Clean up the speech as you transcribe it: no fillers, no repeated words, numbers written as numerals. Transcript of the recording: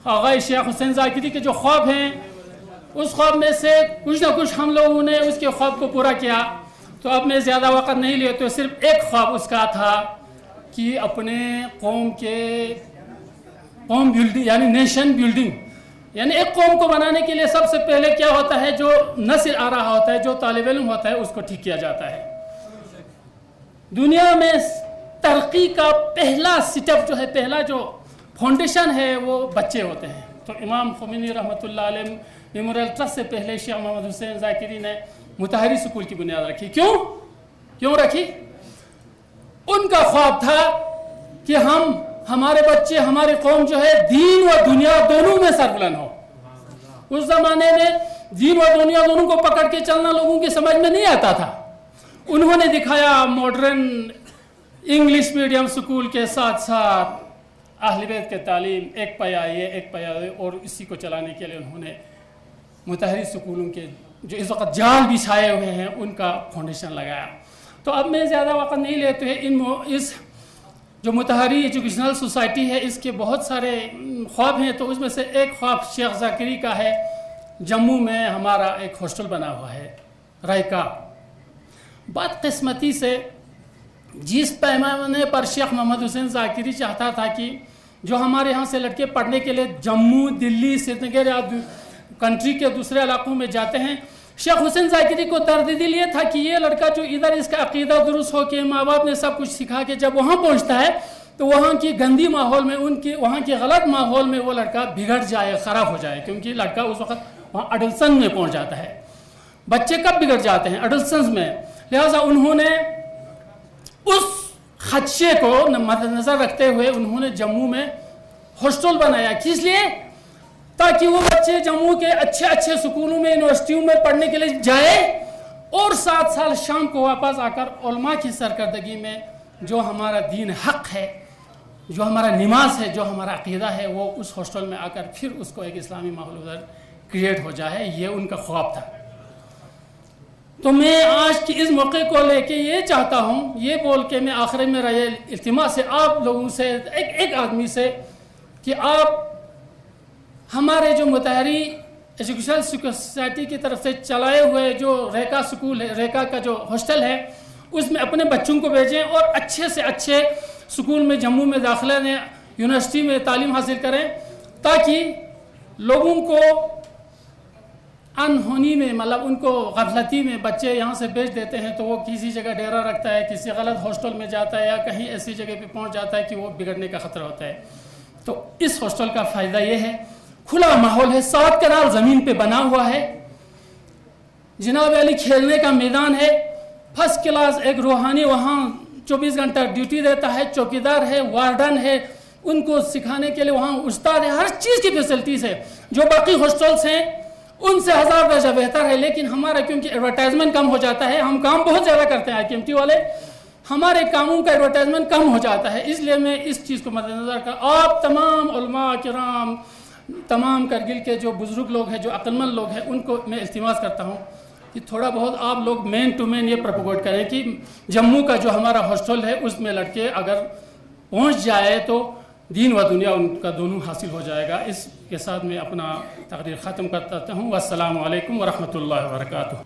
آغا شیخ حسین ذاکری کے جو خواب ہیں اس خواب میں سے کچھ نہ کچھ ہم لوگوں نے اس کے خواب کو پورا کیا. تو اب میں زیادہ وقت نہیں لیا تو صرف ایک خواب اس کا تھا کہ اپنے قوم بلڈنگ یعنی نیشن بلڈنگ، یعنی ایک قوم کو بنانے کے لیے سب سے پہلے کیا ہوتا ہے، جو نسل آ رہا ہوتا ہے، جو طالب علم ہوتا ہے، اس کو ٹھیک کیا جاتا ہے. دنیا میں ترقی کا پہلا سٹ اپ جو ہے، پہلا جو فاؤنڈیشن ہے وہ بچے ہوتے ہیں. تو امام خمینی رحمۃ اللہ علیہ میموریل ٹرسٹ سے پہلے شیخ محمد حسین ذاکری نے مطہری اسکول کی بنیاد رکھی. کیوں رکھی؟ ان کا خواب تھا کہ ہمارے بچے، ہماری قوم جو ہے دین و دنیا دونوں میں سربلند ہو. اس زمانے میں دین و دنیا دونوں کو پکڑ کے چلنا لوگوں کی سمجھ میں نہیں آتا تھا. انہوں نے دکھایا ماڈرن انگلش میڈیم سکول کے ساتھ ساتھ اہل بیت کے تعلیم، ایک پیا ایک پیا، اور اسی کو چلانے کے لیے انہوں نے مطہری سکولوں کے جو اس وقت جال بچھائے ہوئے ہیں ان کا فاؤنڈیشن لگایا. تو اب میں زیادہ وقت نہیں لیتے ہیں. اس جو مطہری ایجوکیشنل سوسائٹی ہے اس کے بہت سارے خواب ہیں. تو اس میں سے ایک خواب شیخ ذاکری کا ہے. جموں میں ہمارا ایک ہاسٹل بنا ہوا ہے رائکا. بدقسمتی سے جس پیمانے پر شیخ محمد حسین ذاکری چاہتا تھا کہ جو ہمارے یہاں سے لڑکے پڑھنے کے لیے جموں، دلی، سری نگر یا کنٹری کے دوسرے علاقوں میں جاتے ہیں، شیخ حسین ذاکری کو تردید یہ تھا کہ یہ لڑکا جو ادھر اس کا عقیدہ درست ہو کے ماں باپ نے سب کچھ سکھا کے جب وہاں پہنچتا ہے تو وہاں کی گندی ماحول میں، وہاں کے غلط ماحول میں وہ لڑکا بگڑ جائے، خراب ہو جائے. کیونکہ لڑکا اس وقت وہاں اڈلسن میں پہنچ جاتا ہے. بچے کب بگڑ جاتے ہیں؟ اڈلسنز میں. لہٰذا انہوں نے اس خدشے کو مد نظر رکھتے ہوئے انہوں نے جموں میں ہاسٹل بنایا. کس لیے؟ تاکہ وہ بچے جموں کے اچھے سکولوں میں، یونیورسٹیوں میں پڑھنے کے لیے جائے اور 7 سال شام کو واپس آ کر علماء کی سرکردگی میں جو ہمارا دین حق ہے، جو ہمارا نماز ہے، جو ہمارا عقیدہ ہے، وہ اس ہاسٹل میں آ کر پھر اس کو ایک اسلامی ماحول ادھر کریٹ ہو جائے. یہ ان کا خواب تھا. تو میں آج کی اس موقع کو لے کے یہ چاہتا ہوں، یہ بول کے میں آخر میں میرا یہ التماس ہے آپ لوگوں سے، ایک آدمی سے، کہ آپ ہمارے جو مطہری ایجوکیشنل سوسائٹی کی طرف سے چلائے ہوئے جو ریکا سکول ہے، ریکا کا جو ہاسٹل ہے، اس میں اپنے بچوں کو بھیجیں اور اچھے سے اچھے سکول میں جموں میں داخلہ لیں، یونیورسٹی میں تعلیم حاصل کریں، تاکہ لوگوں کو انہونی میں، مطلب ان کو غفلتی میں بچے یہاں سے بھیج دیتے ہیں تو وہ کسی جگہ ڈیرا رکھتا ہے، کسی غلط ہاسٹل میں جاتا ہے یا کہیں ایسی جگہ پہ پہنچ جاتا ہے کہ وہ بگڑنے کا خطرہ ہوتا ہے. تو اس ہاسٹل کا فائدہ یہ ہے، کھلا ماحول ہے، 7 کنال زمین پہ بنا ہوا ہے، جناب علی کھیلنے کا میدان ہے، فرسٹ کلاس ایک روحانی وہاں 24 گھنٹہ ڈیوٹی دیتا ہے، چوکیدار ہے، وارڈن ہے، ان کو سکھانے کے لیے وہاں استاد ہے، ہر چیز کی فیسلٹیز ہے جو باقی ہاسٹلس ہیں ان سے 1000 درجہ بہتر ہے. لیکن ہمارا کیونکہ ایڈورٹائزمنٹ کم ہو جاتا ہے، ہم کام بہت زیادہ کرتے ہیں IKMT والے، ہمارے کاموں کا ایڈورٹائزمنٹ کم ہو جاتا ہے. اس لیے میں اس چیز کو مد نظر کر آپ تمام علماء کرام، تمام کرگل کے جو بزرگ لوگ ہیں، جو عقلمند لوگ ہیں، ان کو میں التماس کرتا ہوں کہ تھوڑا بہت آپ لوگ مین ٹو مین یہ پروپوگیٹ کریں کہ جموں کا جو ہمارا ہاسٹل ہے اس میں لڑکے اگر پہنچ جائے تو دین و دنیا ان کا دونوں حاصل ہو جائے گا. اس کے ساتھ میں اپنا تقریر ختم کرتا ہوں. والسلام علیکم ورحمۃ اللہ وبرکاتہ.